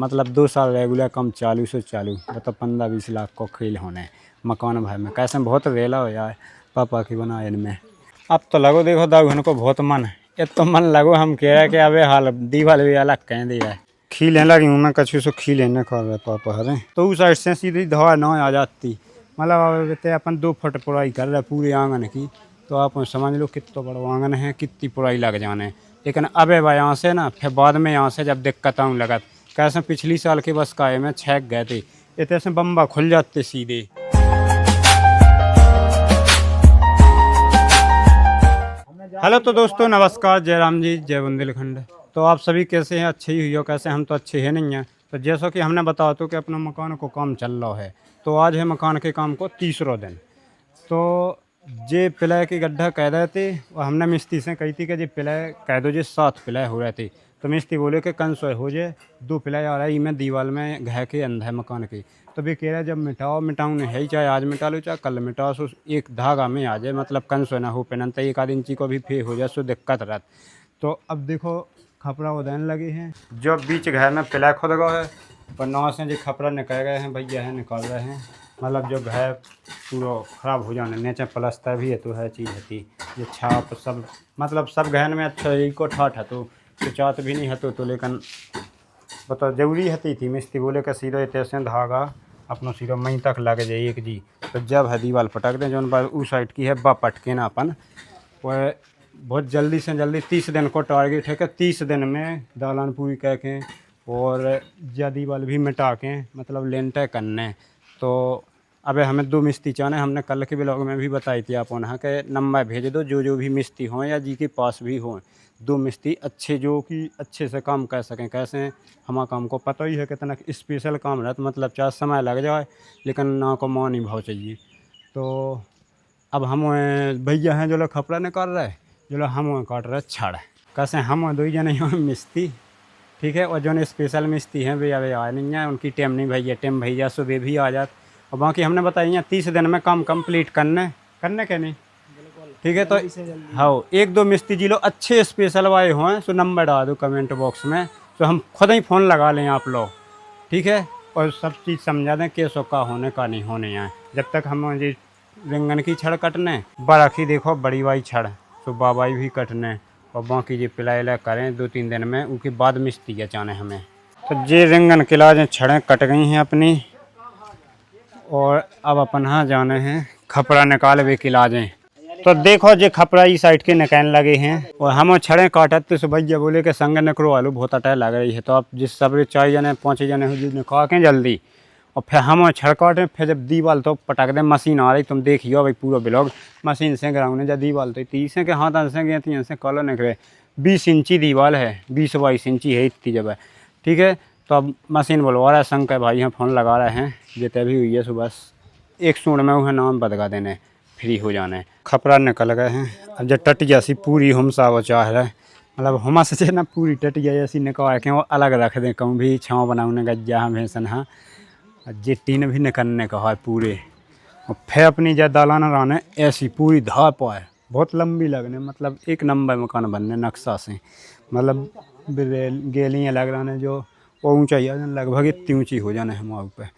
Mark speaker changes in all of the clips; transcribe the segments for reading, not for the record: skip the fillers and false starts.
Speaker 1: मतलब 2 साल रेगुलर कम चालू से चालू मतलब 15-20 लाख को खेल होने मकान भाई में कैसे बहुत रेला हो यार पापा की बना इनमें। अब तो लगो देखो दाऊ को बहुत मन है ये तो मन लगो हम कह रहे कि अबे हाल दीवाल भी अलग कह दिया है खीलें लगी हूँ मैं कछु सो खीले न कर रहे पापा हरे तो उस साइड से सीधी धवा न आ जाती मतलब अपन 2 फुट पुराई कर रहे पूरे आंगन की तो आप समझ लो कितना बड़ा आंगन है कितनी पुराई लग जाने। लेकिन अबे भाई यहाँ से ना फिर बाद में यहाँ से जब दिक्कत आऊँ लगा कैसे पिछली साल के बस काये में छेक गए थे इतने से बम्बा खुल जाते सीधे। हेलो तो दोस्तों नमस्कार, जय राम जी, जय बुंदेलखंड। तो आप सभी कैसे हैं? अच्छे ही हुई हो? कैसे हम तो अच्छे हैं नहीं हैं। तो जैसा कि हमने बताया तो कि अपना मकान को काम चल रहा है तो आज है मकान के काम को 30वां दिन। तो जे पिलाय की गड्ढा कह रहे थे और हमने मिस्त्री से कही थी कि जे पिलाय कह दो जे 7 पिलाय हो रहे थे तो मिस्त्री बोले कि कन सो हो जाए 2 पिलाय आ रहा है मैं दीवार में घह के अंधा है मकान की। तो भी कह रहा है जब मिटाऊँ नहीं है ही चाहे आज मिटा लो चाहे कल मिटाओ सो एक धागा में आ जाए मतलब कन सो ना हो पेन तो 1 आध इंची को भी फे हो जाए सो दिक्कत रहत। तो अब देखो खपरा उदैन लगे हैं जो बीच घर में पिलाय खुद गो है पर नौ से जो खपरा निकल गए हैं भैया है निकाल रहे हैं मतलब जो घर पूरा ख़राब हो जाने नीचे प्लस्तर भी है तो है चीज़ है ये छाप सब मतलब सब गहन में अच्छा को ठाठ है तो चात भी नहीं है तो लेकिन बताओ जरूरी हती थी मिस्त्री बोले का सीधा इतने धागा अपना सीधा मई तक लग जाए एक जी तो जब है दीवार पटक दें जो उस साइड की है बा पटके ना अपन वह बहुत जल्दी से जल्दी 30 दिन को टारगेट है कि 30 दिन में दालान पूरी कह के और जा दीवार भी मिटा के मतलब लेंटर करने। तो अबे हमें 2 मिस्त्री चाहने हमने कल के ब्लॉग में भी बताई थी आप उन्हें के नंबर भेज दो जो भी मिस्त्री हों या जी के पास भी हों 2 मिस्त्री अच्छे जो कि अच्छे से काम कर सकें। कैसे हमारा काम को पता ही है कितना स्पेशल काम रहता मतलब चाहे समय लग जाए लेकिन ना को मान ही भाव चाहिए। तो अब हम भैया हैं जो लोग खपरा निकाल रहे जो लोग हम काट रहे छड़ कैसे हम 2 जने हैं मिस्त्री ठीक है। और जो स्पेशल मिस्त्री हैं भैया वे आ नहीं है उनकी टाइम नहीं भैया टाइम भैया सुबह भी आ जात और बाकी हमने बताइए 30 दिन में काम कंप्लीट करने के नहीं ठीक है। तो हाँ 1-2 मिस्त्री जी लोग अच्छे स्पेशल वाले हों सो नंबर डाल दो कमेंट बॉक्स में तो हम खुद ही फ़ोन लगा लें आप लोग ठीक है और सब चीज़ समझा दें कैसो का होने का नहीं होने हैं। जब तक हम जी रिंगन की छड़ कटने बराखी देखो बड़ी वाई छड़ तो बाबाई भी कटने और बाकी जी पिला करें 2-3 दिन में उसके बाद मिस्त्री चाने हमें। तो जे रिंगन किला छड़ें कट गई हैं अपनी और अब अपन हाँ जाने हैं खपरा निकाल वे किलाजें। तो देखो जे खपरा इस साइड के निकाल लगे हैं और हम छड़े काटते तो भैया बोले कि संग निकलो आलू बहुत अटैक लग रही है तो आप जिस सब 4 जने 5 जने हो जी निकाल के जल्दी और फिर हम छड़ काटें फिर जब दीवाल तो पटक दें मशीन आ रही तुम देखियो भाई पूरा ब्लॉग मशीन से ग्राउंड जब दीवाल तो 30 के हाथ से गए 3 से कॉलो निकले 20 इंची दीवाल है 20-22 इंची है इतनी जब है ठीक है। तो अब मशीन बुलवा रहा है संग के भाई हम फ़ोन लगा रहे हैं जितने भी हुई है सो बस 1 सूढ़ में उन्हें नाम बदगा देने फ्री हो जाने। खपरा निकल गए हैं अब जब टटिया सी पूरी हम सा वो चाह रहा है मतलब हम से ना पूरी टटिया जैसी निकाल के वो अलग रख दें कहूँ भी छाँव बनाने का जहाँ भैंसन हाँ जे टीन भी निकलने का है पूरे और फिर अपनी जब दालान रहने ऐसी पूरी धा पाए बहुत लंबी लगने मतलब 1 नंबर मकान बनने नक्शा से मतलब गेलियाँ लग रहा जो वो ऊँचाई लगभग इतनी ऊँची हो जाने हमारे ऊपर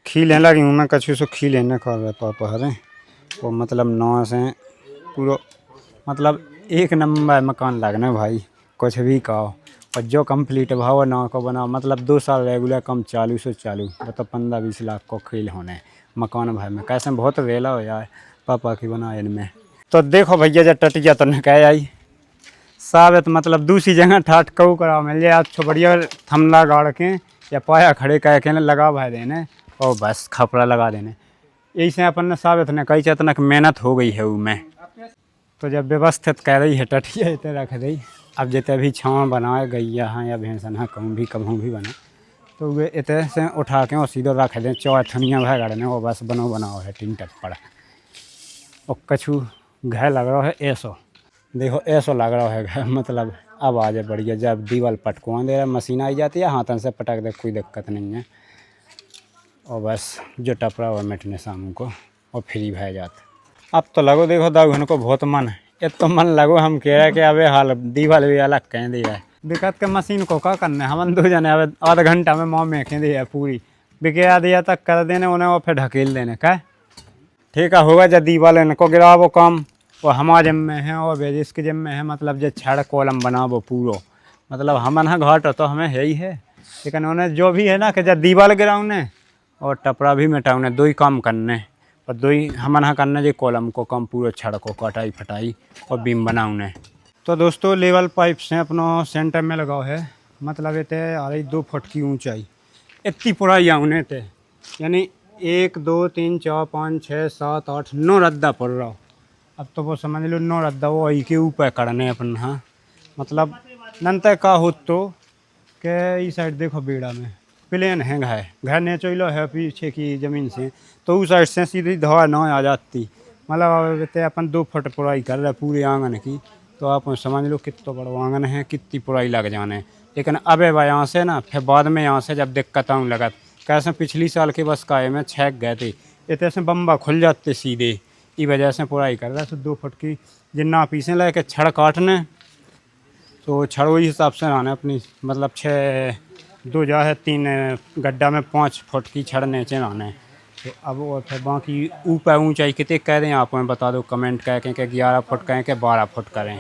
Speaker 1: खीलें लगी हूँ मैं कछु सो खीलें न कर रहे पापा हरे वो मतलब 9 से पूरा मतलब 1 नंबर मकान लगने भाई कुछ भी कहो और जो कंप्लीट भाव ना को बना मतलब 2 साल रेगुलर कम चालू से चालू मतलब 15-20 लाख को खेल होने मकान भाई में कैसे बहुत रेला हो यार पापा की बना इनमें। तो देखो भैया जब टटिया तो निकल आई साबित मतलब दूसरी जगह ठाठ कऊ करा मिल जाए अच्छा बढ़िया थमला गाड़ के या पाया खड़े कह के लगा भाई देने और बस खपड़ा लगा देने यही से अपन ने साबित ने कही चतनक मेहनत हो गई है उनमें। तो जब व्यवस्थित कह रही है टटिया इतने रख दी अब जितने भी छाँव बनाए गैया हाँ या भैंसन हाँ कहूँ भी बना तो वे इतने से उठा के और सीधे रख दें चौथनिया भै गड़ने वो बस बनाओ है टीन टप्पड़ और कछु घर लग रहा है ऐसो देखो ऐसो लग रहा है घर मतलब अब आ जाए बढ़िया जब दीवार पटकवा दे रहा मशीन आई जाती है हाथन से पटक दे कोई दिक्कत नहीं है और बस जो टपरा हुआ मिटने शाम को और फ्री भै जाता। अब तो लगो देखो दाऊ को बहुत मन है ये तो मन लगो हम कह रहे कि अबे हाल दीवार भी अलग कह दिया है दिक्कत के मशीन को क्या करना है, हम दो जने अब आधा घंटा में माँ में दे है पूरी बिके दिया तक कर देने उन्हें और फिर ढकेल देने का ठीक है। होगा जब दीवार को गिरा वो काम वो हमारे जिम में है और जिसके जिम में है, मतलब जो छड़ कॉलम बना वो पूरा मतलब हम ना घाट तो हमें है ही है, लेकिन उन्हें जो भी है ना कि जब दीवार गिराउने और टपरा भी मिटाउने, दो ही काम करने और दो ही हम ना करने जो कॉलम को काम पूरा छड़ को कटाई फटाई और बीम बनाउने। तो दोस्तों लेवल पाइप से अपना सेंटर में लगाओ है, मतलब ये थे आ रही 2 फुट की ऊंचाई, इतनी पुराई आउने थे, यानी 1 2 3 4 5 6 7 8 9 रद्दा पड़ रहा हो। अब तो वो समझ लो 9 रद्दा वो आई के ऊपर करने अपन। हाँ मतलब नंतर का हो तो के इस साइड देखो बेड़ा में प्लेन है, घर ने चलो है पीछे की ज़मीन से, तो उस साइड से सीधी धवा न आ जाती, मतलब अपन 2 फुट पुराई कर रहे पूरे आंगन की, तो आप समझ लो कितना बड़ा आंगन है, कितनी पुराई लग जाने। लेकिन अब यहाँ से ना फिर बाद में यहाँ से जब दिक्कत आऊँ लगा कैसे पिछली साल के बस काये में छेक गए थे, इतने से बम्बा खुल जाते सीधे, इस वजह से पुराई कर रहा है। 2 फुट की जिन्ना पीछे लगे छड़ काटने, तो छड़ वही हिसाब से आना अपनी, मतलब 6 2 जा है 3 गड्ढा में 5 फुट की छड़ नीचे आना है। तो अब और फिर बाकी ऊपर ऊंचाई कितने कह दें आप हमें बता दो कमेंट कह के 11 फुट कहें कि 12 फुट करें।